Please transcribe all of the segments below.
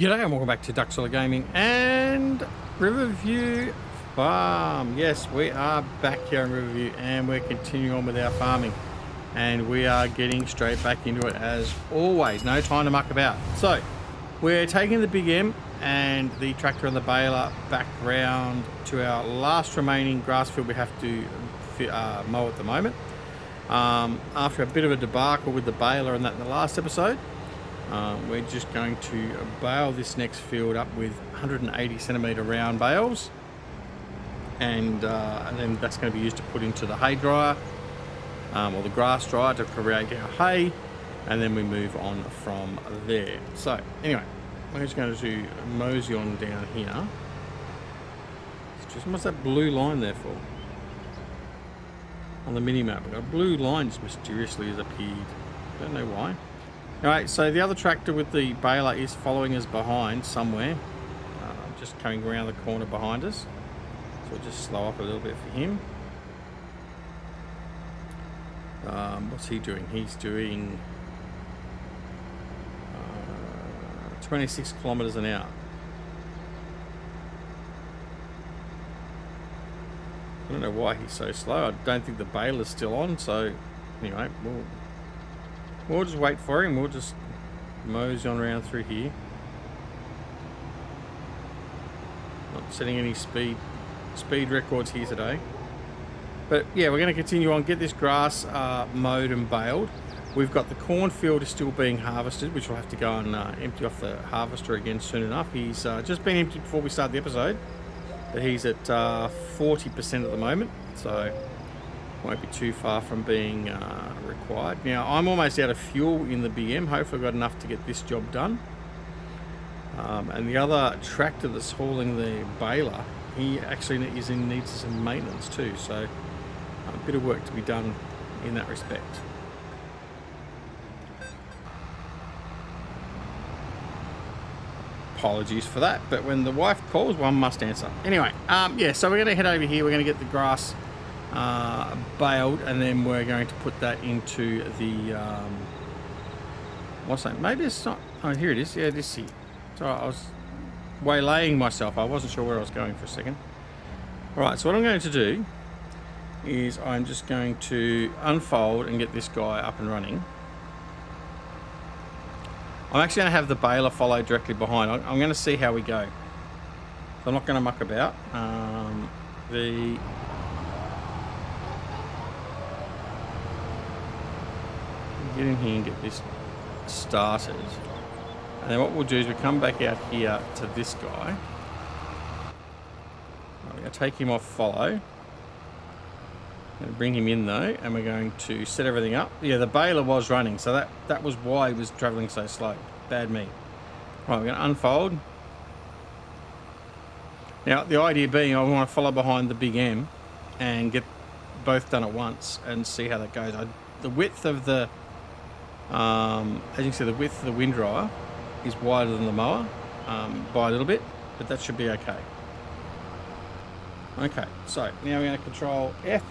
G'day and welcome back to Duxella Gaming and Riverview Farm. Yes, we are back here in Riverview and we're continuing on with our farming. And we are getting straight back into it as always. No time to muck about. So, we're taking the Big M and the tractor and the baler back round to our last remaining grass field we have to mow at the moment. After a bit of a debacle with the baler and that in the last episode, we're just going to bale this next field up with 180 centimetre round bales, and then that's going to be used to put into the hay dryer or the grass dryer to create our hay, and then we move on from there. So anyway, we're just going to mosey on down here. What's that blue line there for? On the mini map, we've got a blue line just mysteriously has appeared. Don't know why. Alright, so the other tractor with the baler is following us behind somewhere. Just coming around the corner behind us. So we'll just slow up a little bit for him. What's he doing? He's doing 26 kilometres an hour. I don't know why he's so slow. I don't think the baler's still on, so anyway, we'll just wait for him. We'll just mosey on around through here. Not setting any speed records here today. But yeah, we're going to continue on, get this grass mowed and baled. We've got the cornfield is still being harvested, which we'll have to go and empty off the harvester again soon enough. He's just been emptied before we start the episode, but he's at 40% at the moment, so won't be too far from being required. Now, I'm almost out of fuel in the BM. Hopefully I've got enough to get this job done. And the other tractor that's hauling the baler, he actually needs some maintenance too. So a bit of work to be done in that respect. Apologies for that, but when the wife calls, one must answer. Anyway, yeah, so we're going to head over here. We're going to get the grass baled, and then we're going to put that into the what's that? Maybe it's not. Oh, here it is. Yeah, this here. So I was waylaying myself. I wasn't sure where I was going for a second. All right. So what I'm going to do is I'm just going to unfold and get this guy up and running. I'm actually going to have the baler follow directly behind. I'm going to see how we go. So I'm not going to muck about. Get in here and get this started, and then what we'll do is we come back out here to this guy. We're going to take him off follow and bring him in though, and we're going to set everything up. Yeah, the baler was running, so that was why he was traveling so slow. Bad me. Right, we're going to unfold. Now the idea being I want to follow behind the Big M and get both done at once and see how that goes. The width of the as you can see, the width of the wind dryer is wider than the mower by a little bit, but that should be okay. Okay, so now we're going to control F.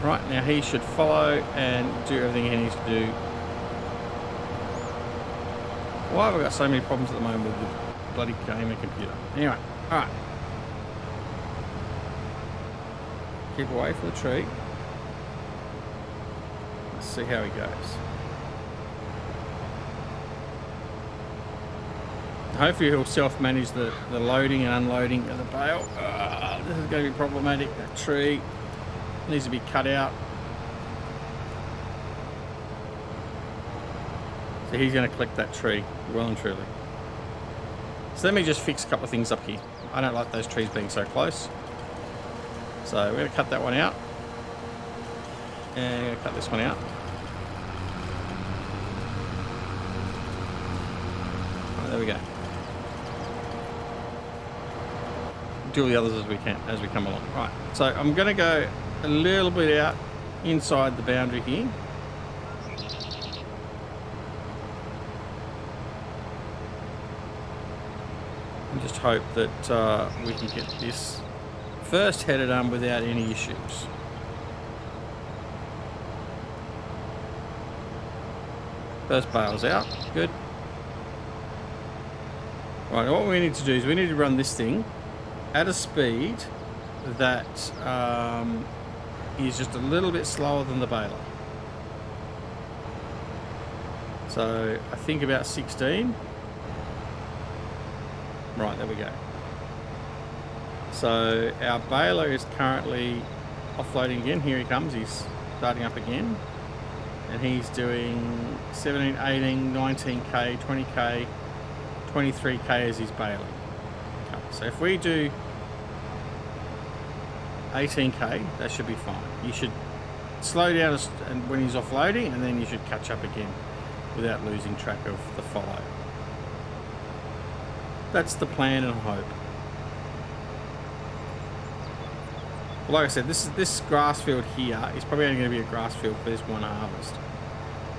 Right, now he should follow and do everything he needs to do. Why have I got so many problems at the moment with the bloody gamer computer? Anyway, alright. Keep away from the tree. See how he goes. Hopefully he'll self-manage the loading and unloading of the bale. This is going to be problematic. That tree needs to be cut out. So he's going to collect that tree well and truly. So let me just fix a couple of things up here. I don't like those trees being so close. So we're going to cut that one out. And we're going to cut this one out. There we go. Do all the others as we can, as we come along. Right, so I'm going to go a little bit out inside the boundary here. And just hope that we can get this first header done without any issues. First bale's out, good. Right, what we need to do is we need to run this thing at a speed that is just a little bit slower than the baler. So I think about 16. Right, there we go. So our baler is currently offloading again. Here he comes. He's starting up again. And he's doing 17, 18, 19k, 20k, 23k as he's baling. Okay, so if we do 18k, that should be fine. You should slow down and when he's offloading, and then you should catch up again without losing track of the follow. That's the plan and hope. Like I said, this grass field here is probably only going to be a grass field for this one harvest,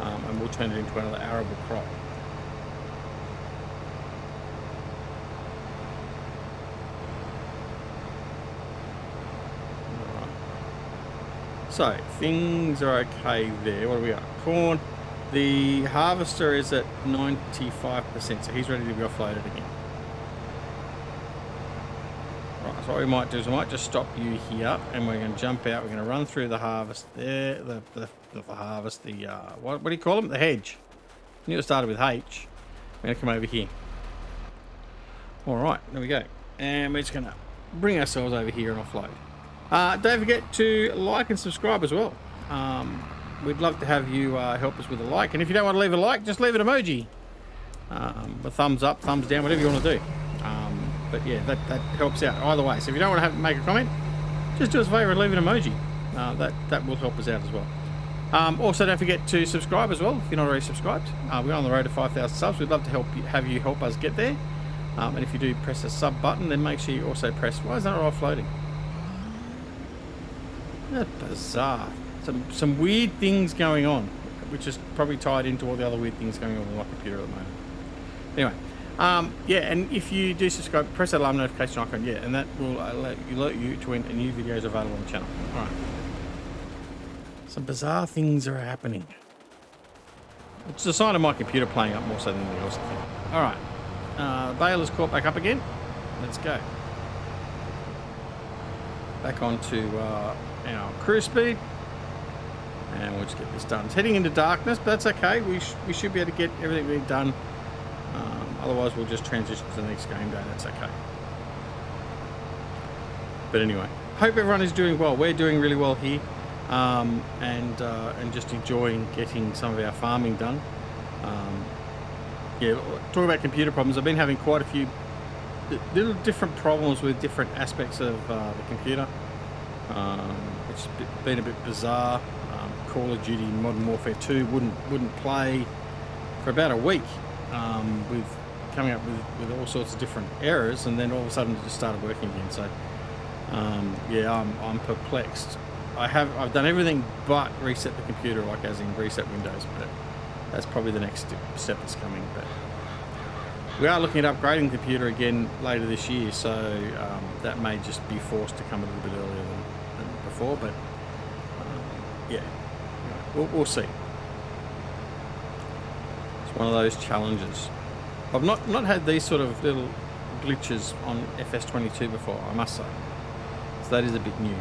and we'll turn it into another arable crop. Alright. So things are okay there. What do we got? Corn. The harvester is at 95%, so he's ready to be offloaded again. So what we might do is we might just stop you here, and we're going to jump out. We're going to run through the harvest there, the harvest, what do you call them? The hedge. I knew it started with H. We're going to come over here. All right, there we go. And we're just going to bring ourselves over here and offload. Don't forget to like and subscribe as well. We'd love to have you help us with a like. And if you don't want to leave a like, just leave an emoji. A thumbs up, thumbs down, whatever you want to do. But yeah, that helps out either way. So if you don't want to make a comment, just do us a favour and leave an emoji. That will help us out as well. Also, don't forget to subscribe as well if you're not already subscribed. We're on the road to 5,000 subs. We'd love to have you help us get there. And if you do press the sub button, then make sure you also press. Why is that not offloading? That's bizarre. Some weird things going on, which is probably tied into all the other weird things going on with my computer at the moment. Anyway. Yeah, and if you do subscribe, press that alarm notification icon, yeah, and that will alert you to when a new video is available on the channel. Alright. Some bizarre things are happening. It's a sign of my computer playing up more so than anything else, I think. Alright. The baler's caught back up again. Let's go. Back onto our cruise speed. And we'll just get this done. It's heading into darkness, but that's okay. We should be able to get everything we've done. Otherwise, we'll just transition to the next game day. That's okay. But anyway, hope everyone is doing well. We're doing really well here, and just enjoying getting some of our farming done. Yeah, talk about computer problems. I've been having quite a few little different problems with different aspects of the computer, which has been a bit bizarre. Call of Duty Modern Warfare 2 wouldn't play for about a week. With coming up with all sorts of different errors, and then all of a sudden it just started working again. So yeah, I'm perplexed. I've done everything but reset the computer, like as in reset Windows, but that's probably the next step that's coming. But we are looking at upgrading the computer again later this year, so that may just be forced to come a little bit earlier than before, but yeah, we'll see. One of those challenges. I've not had these sort of little glitches on FS22 before, I must say. So that is a bit new.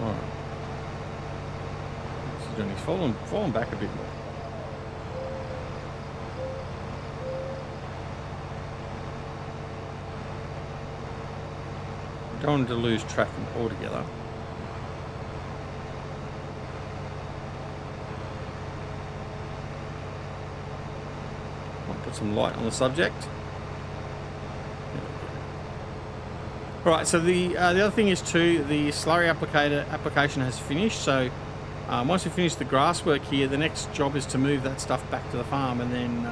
Alright. What's he doing? He's fallen back a bit more. Don't want to lose track altogether. Put some light on the subject. Right, so the other thing is too, the slurry application has finished. So once we finish the grass work here, the next job is to move that stuff back to the farm and then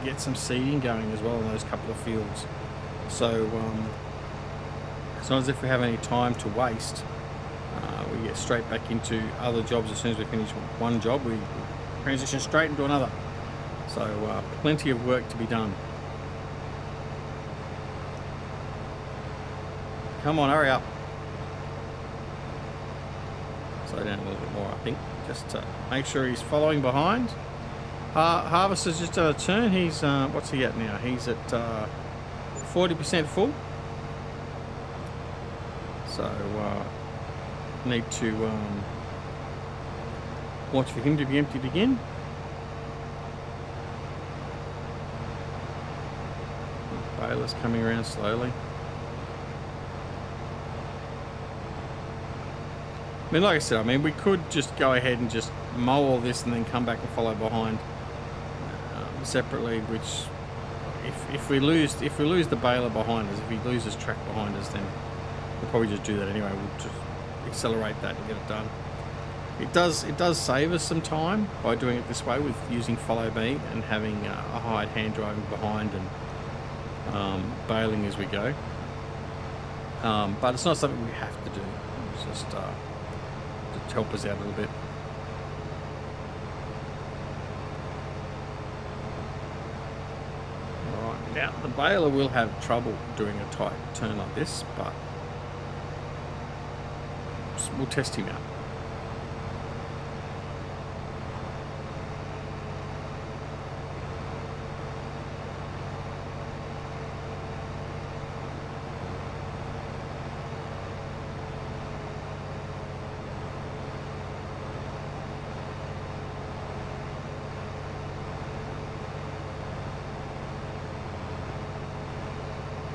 get some seeding going as well in those couple of fields. So it's not as if we have any time to waste. We get straight back into other jobs as soon as we finish one job. We transition straight into another. So plenty of work to be done. Come on, hurry up. Slow down a little bit more, I think, just to make sure he's following behind. Harvester's just done a turn. He's what's he at now? He's at 40% full. So need to watch for him to be emptied again. Baler's coming around slowly. I mean, like I said, we could just go ahead and just mow all this and then come back and follow behind separately. Which, if we lose the baler behind us, if he loses track behind us, then we'll probably just do that anyway. We'll just accelerate that and get it done. It does save us some time by doing it this way with using follow me and having a hired hand driving behind and baling as we go. But it's not something we have to do. It's just to help us out a little bit. Alright, now the baler will have trouble doing a tight turn like this, but we'll test him out.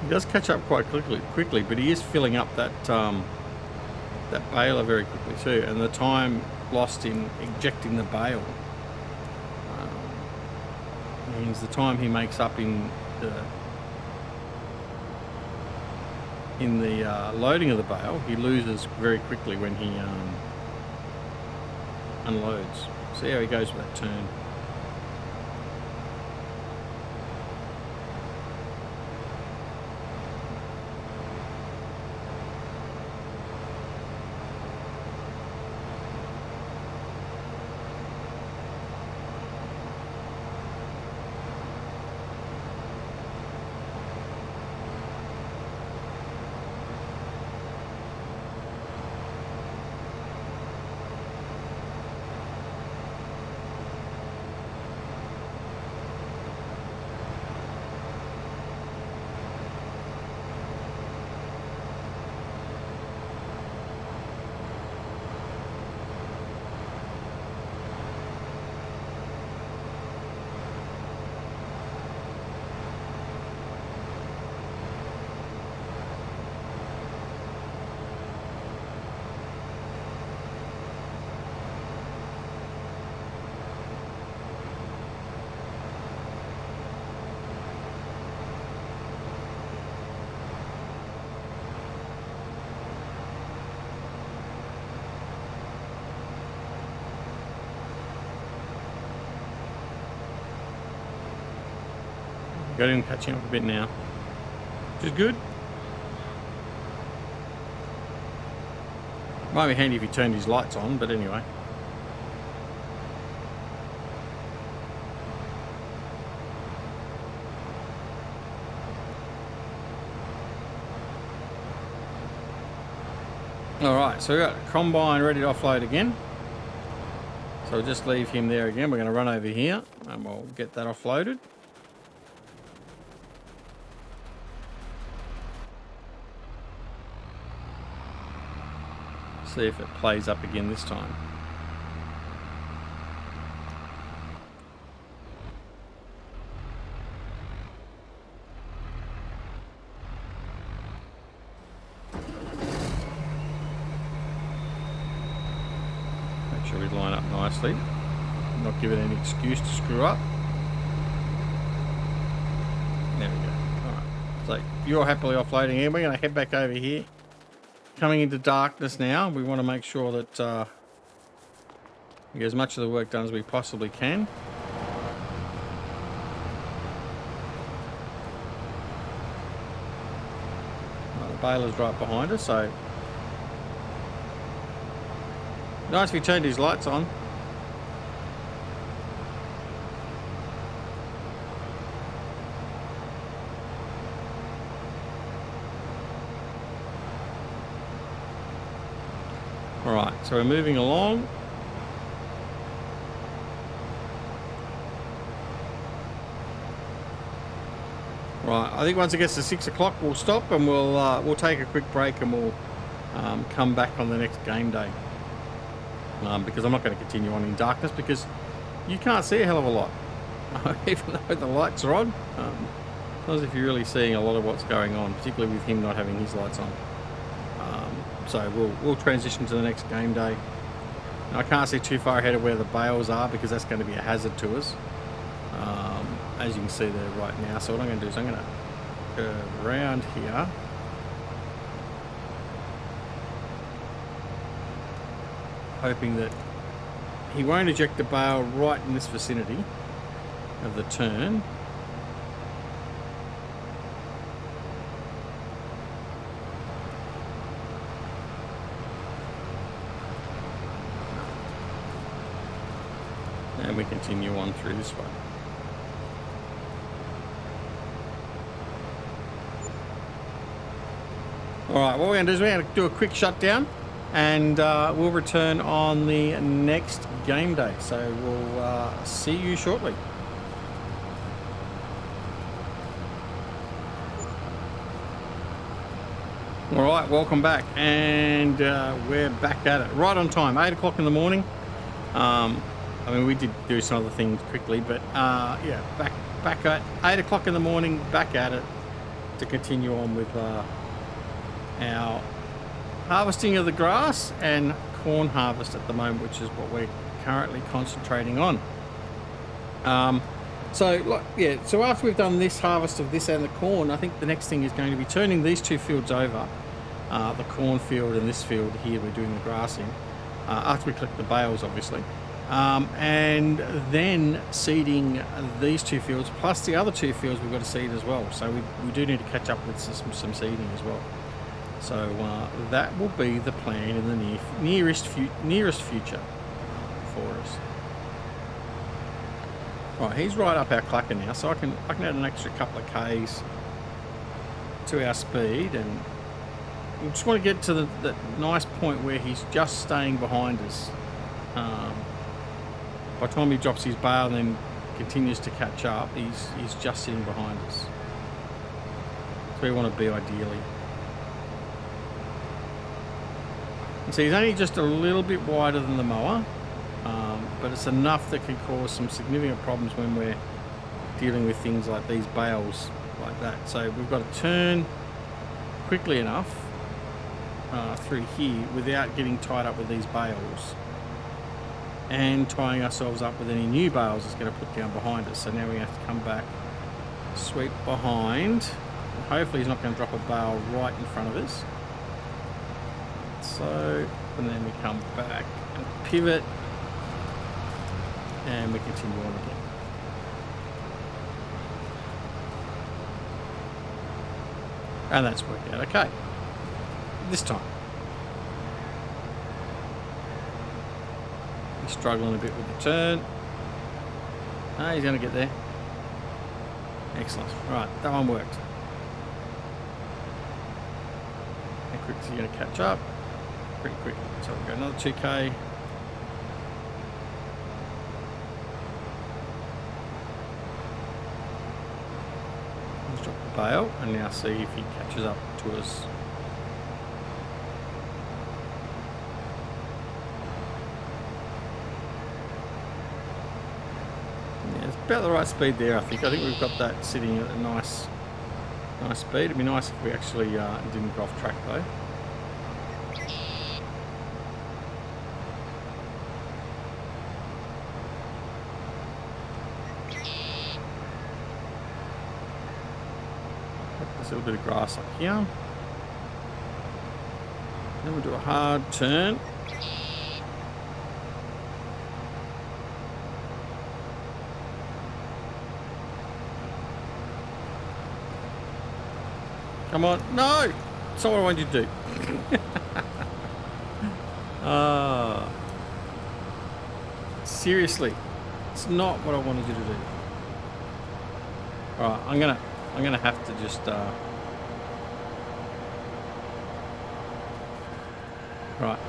He does catch up quite quickly, but he is filling up that that baler very quickly too, and the time lost in ejecting the bale means the time he makes up in the loading of the bale, he loses very quickly when he unloads. See how he goes with that turn. Got him catching up a bit now, which is good. Might be handy if he turned his lights on, but anyway. Alright, so we've got combine ready to offload again. So we'll just leave him there again. We're going to run over here and we'll get that offloaded. See if it plays up again this time. Make sure we line up nicely. Not give it any excuse to screw up. There we go. Alright. So you're happily offloading here. We're going to head back over here. Coming into darkness now, we want to make sure that we get as much of the work done as we possibly can. Well, the baler's right behind us, so nice if he turned his lights on. Alright, so we're moving along. Right, I think once it gets to 6 o'clock, we'll stop and we'll take a quick break and we'll come back on the next game day. Because I'm not going to continue on in darkness because you can't see a hell of a lot, even though the lights are on. Not as if you're really seeing a lot of what's going on, particularly with him not having his lights on. So we'll transition to the next game day. Now, I can't see too far ahead of where the bales are because that's going to be a hazard to us. As you can see there right now. So what I'm going to do is I'm going to curve around here. Hoping that he won't eject the bale right in this vicinity of the turn. And we continue on through this way. Alright, what we're going to do is we're going to do a quick shutdown and we'll return on the next game day. So we'll see you shortly. Alright, welcome back, and we're back at it. Right on time, 8 o'clock in the morning. I mean, we did do some other things quickly, but yeah, back at 8 o'clock in the morning, back at it to continue on with our harvesting of the grass and corn harvest at the moment, which is what we're currently concentrating on. So after we've done this harvest of this and the corn, I think the next thing is going to be turning these two fields over, the corn field and this field here we're doing the grass in, after we collect the bales, obviously. And then seeding these two fields plus the other two fields we've got to seed as well. So we do need to catch up with some seeding as well. So that will be the plan in the nearest future for us. Right, he's right up our clacker now, so I can add an extra couple of Ks to our speed, and we just want to get to the nice point where he's just staying behind us. By the time he drops his bale and then continues to catch up, he's just sitting behind us. That's where we want to be ideally. And so he's only just a little bit wider than the mower, but it's enough that can cause some significant problems when we're dealing with things like these bales like that. So we've got to turn quickly enough through here without getting tied up with these bales and tying ourselves up with any new bales it's going to put down behind us. So now we have to come back, sweep behind, and hopefully he's not going to drop a bale right in front of us. So, and then we come back and pivot, and we continue on again. And that's worked out okay. This time. He's struggling a bit with the turn. Ah, he's going to get there. Excellent. Right, that one worked. How quick is he going to catch up? Pretty quick. So we'll go another 2K. Let's drop the bale and now see if he catches up to us. Yeah, it's about the right speed there, I think. I think we've got that sitting at a nice speed. It'd be nice if we actually didn't go off track though. A little bit of grass up here. Then we'll do a hard turn. Come on. No! That's not what I wanted you to do. Seriously. It's not what I wanted you to do. Alright, I'm gonna have to just right.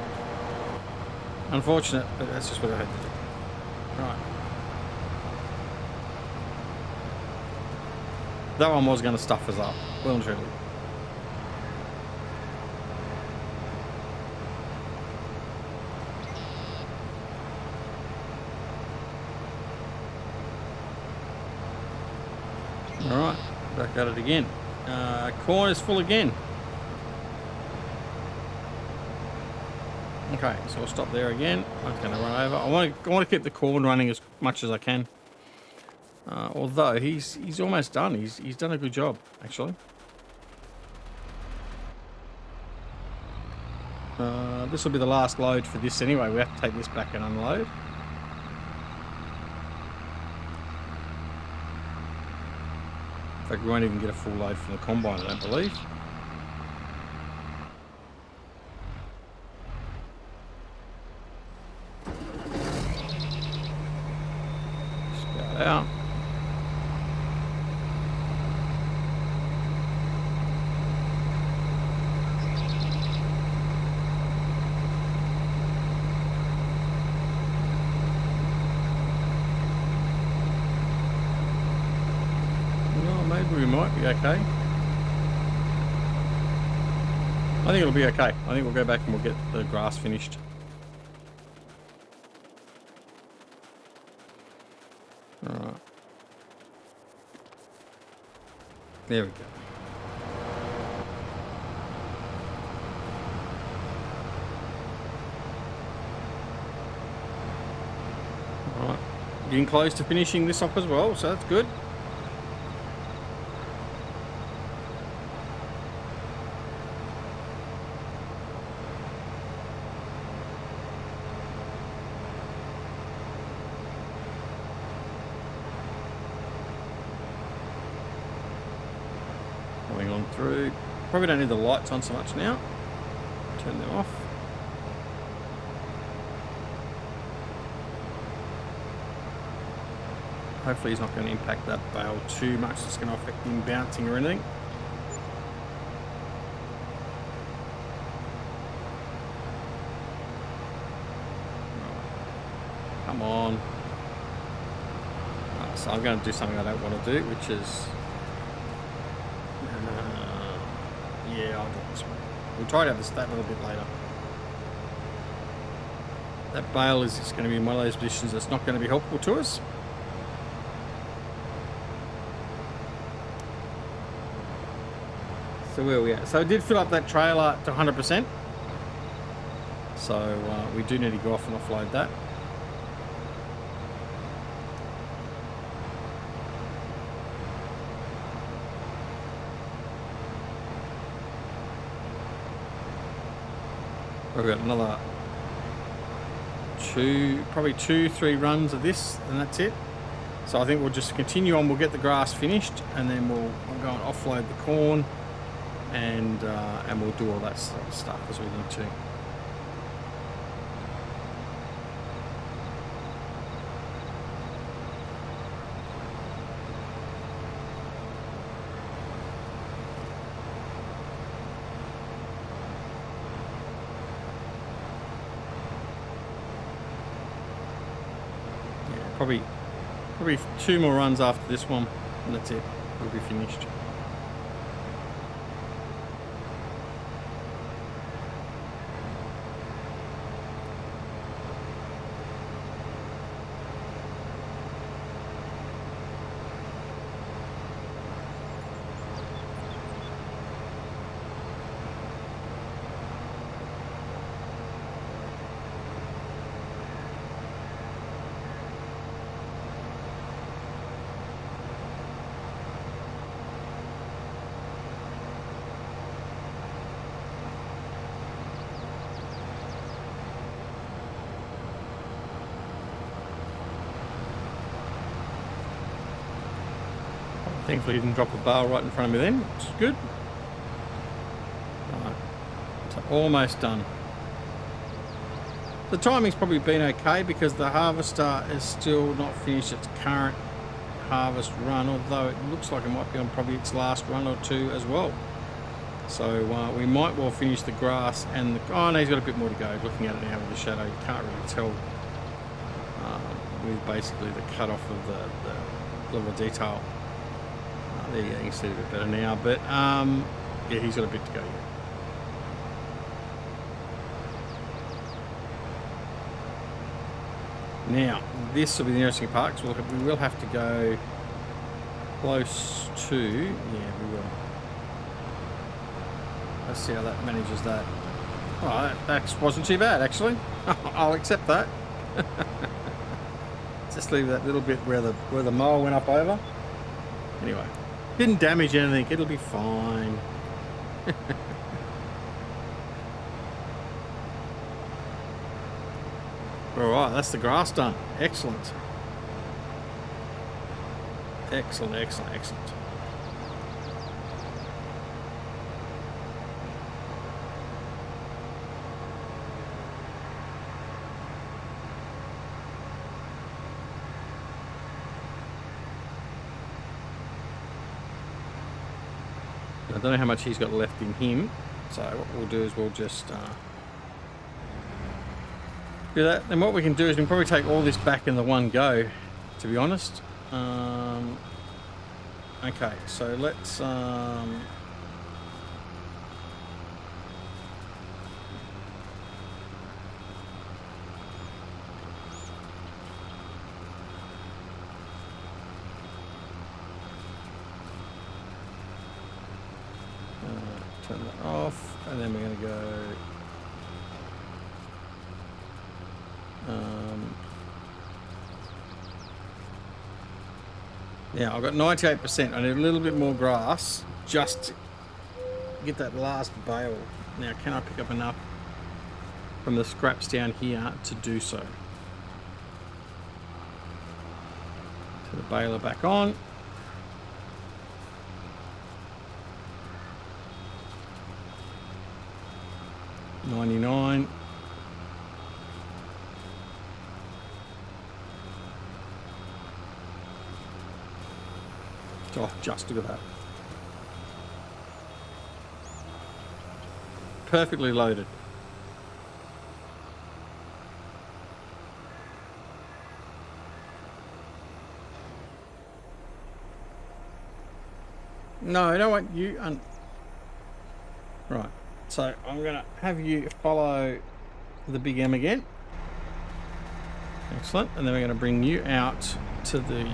Unfortunate, but that's just what I had to do. Right. That one was going to stuff us up, well and truly. Alright, back at it again. Corner's full again. Okay, so I'll stop there again. I'm going to run over. I want to keep the corn running as much as I can. Although he's almost done. He's done a good job, actually. This will be the last load for this anyway. We have to take this back and unload. In fact, we won't even get a full load from the combine, I don't believe. Spout out. We might be okay. I think it'll be okay. I think we'll go back and we'll get the grass finished. Alright. There we go. Alright. Getting close to finishing this off as well, so that's good. Going on through. Probably don't need the lights on so much now. Turn them off. Hopefully he's not going to impact that bale too much. It's going to affect him bouncing or anything. Come on. So I'm going to do something I don't want to do, which is... yeah, I'll do it this way. We'll try to have that a little bit later. That bale is just going to be in one of those positions that's not going to be helpful to us. So where are we at? So I did fill up that trailer to 100%. So we do need to go off and offload that. We've got another probably 2-3 runs of this, and that's it. So I think we'll just continue on. We'll get the grass finished, and then we'll go and offload the corn, and we'll do all that sort of stuff as we need to. Probably 2 more runs after this one, and that's it. We'll be finished. Thankfully he didn't drop a bale right in front of me then, which is good. Right, so almost done. The timing's probably been okay because the harvester is still not finished its current harvest run, although it looks like it might be on probably its last run or 2 as well. So we might well finish the grass and the... oh no, he's got a bit more to go. Looking at it now with the shadow, you can't really tell with basically the cut off of the level of detail. There you go, you can see it a bit better now, but yeah, he's got a bit to go yet. Now, this will be the interesting part, because we will have to go close to, yeah, we will. Let's see how that manages that. Oh, that wasn't too bad, actually. I'll accept that. Just leave that little bit where the mower went up over. Anyway, didn't damage anything. It'll be fine. All right, that's the grass done. Excellent. Excellent, excellent, excellent. I don't know how much he's got left in him, so what we'll do is we'll just do that. And what we can do is we can probably take all this back in the one go, to be honest. Okay, so let's turn that off, and then we're going to go now I've got 98%. I need a little bit more grass just to get that last bale. Now, can I pick up enough from the scraps down here to do so? So the baler back on. $99. Oh, just look at that. Perfectly loaded. No, I don't want you. Right. So I'm going to have you follow the Big M again. Excellent. And then we're going to bring you out to the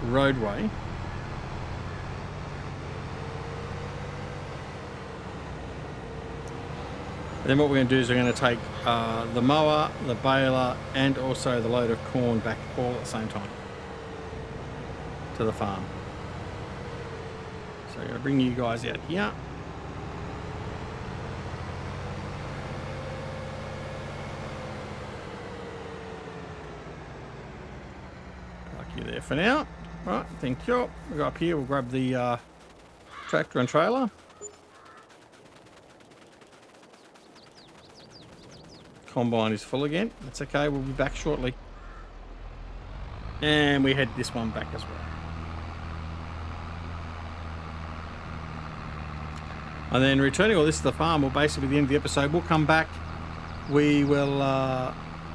roadway. And then what we're going to do is we're going to take the mower, the baler, and also the load of corn back all at the same time to the farm. So I'm going to bring you guys out here. Park you there for now. Right, thank you. We'll go up here, we'll grab the tractor and trailer. Combine is full again. That's okay, we'll be back shortly. And we head this one back as well. And then returning all this to the farm will basically be the end of the episode. We'll come back, we will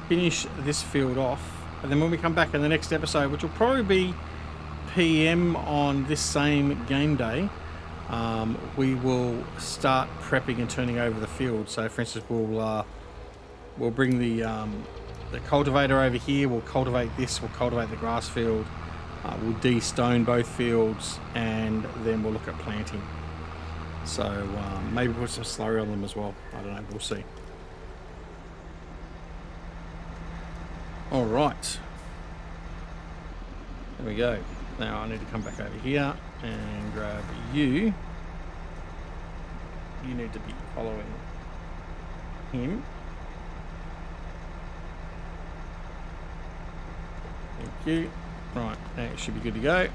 finish this field off, and then when we come back in the next episode, which will probably be PM on this same game day, we will start prepping and turning over the field. So for instance, we'll bring the cultivator over here, we'll cultivate this, we'll cultivate the grass field, we'll de-stone both fields, and then we'll look at planting. So maybe put some slurry on them as well. I don't know, we'll see. All right. There we go. Now I need to come back over here and grab you. You need to be following him. Thank you. Right, that should be good to go.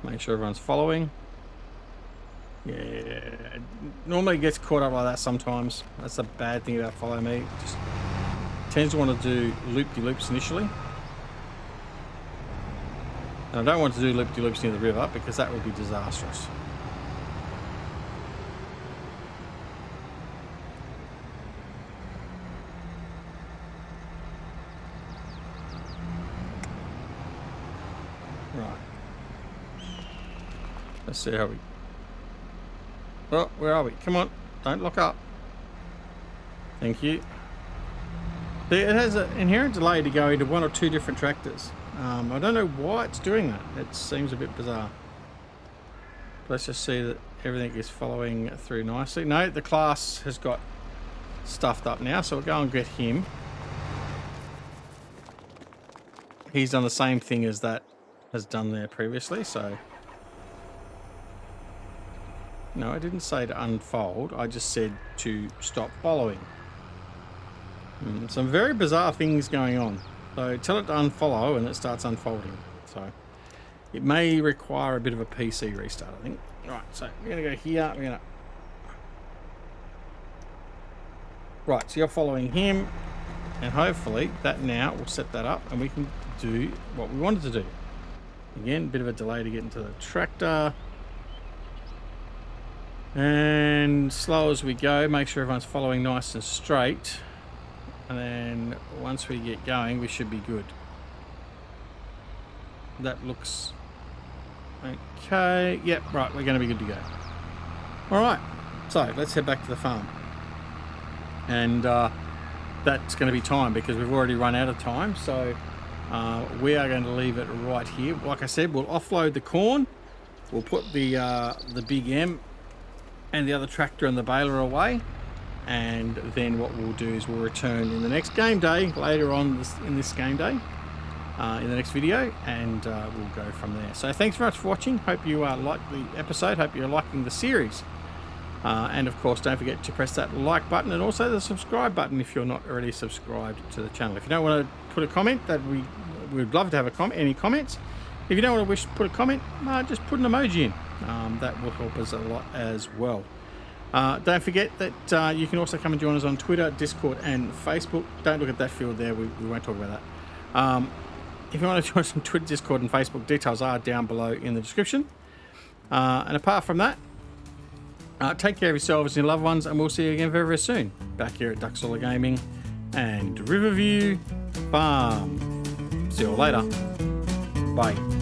Make sure everyone's following. Yeah, normally it gets caught up like that sometimes. That's the bad thing about Follow Me. It just tends to want to do loop-de-loops initially. And I don't want to do loop-de-loops near the river because that would be disastrous. Let's see how we... Oh, where are we? Come on, don't lock up. Thank you. See, it has an inherent delay to go into 1 or 2 different tractors. I don't know why it's doing that. It seems a bit bizarre. Let's just see that everything is following through nicely. No, the class has got stuffed up now, so we'll go and get him. He's done the same thing as that has done there previously, so... No, I didn't say to unfold. I just said to stop following. Some very bizarre things going on. So tell it to unfollow and it starts unfolding. So it may require a bit of a PC restart, I think. Right, so we're going to go here. We're going to... Right, so you're following him. And hopefully that now will set that up and we can do what we wanted to do. Again, a bit of a delay to get into the tractor. And slow as we go, make sure everyone's following nice and straight. And then once we get going, we should be good. That looks okay. Yep, right, we're going to be good to go. Alright, so let's head back to the farm. And that's going to be time because we've already run out of time. So we are going to leave it right here. Like I said, we'll offload the corn. We'll put the big M and the other tractor and the baler away. And then what we'll do is we'll return in the next game day, later on in this game day, in the next video, and we'll go from there. So thanks very much for watching. Hope you liked the episode. Hope you're liking the series. And of course, don't forget to press that like button and also the subscribe button if you're not already subscribed to the channel. If you don't want to put a comment, we'd love to have any comments. If you don't want to put a comment, just put an emoji in. That will help us a lot as well. Don't forget that you can also come and join us on Twitter, Discord and Facebook. Don't look at that field there, we won't talk about that. If you want to join us on Twitter, Discord and Facebook, details are down below in the description. And apart from that, take care of yourselves and your loved ones, and we'll see you again very, very soon. Back here at Duxola Gaming and Riverview Farm. See you all later. Bye.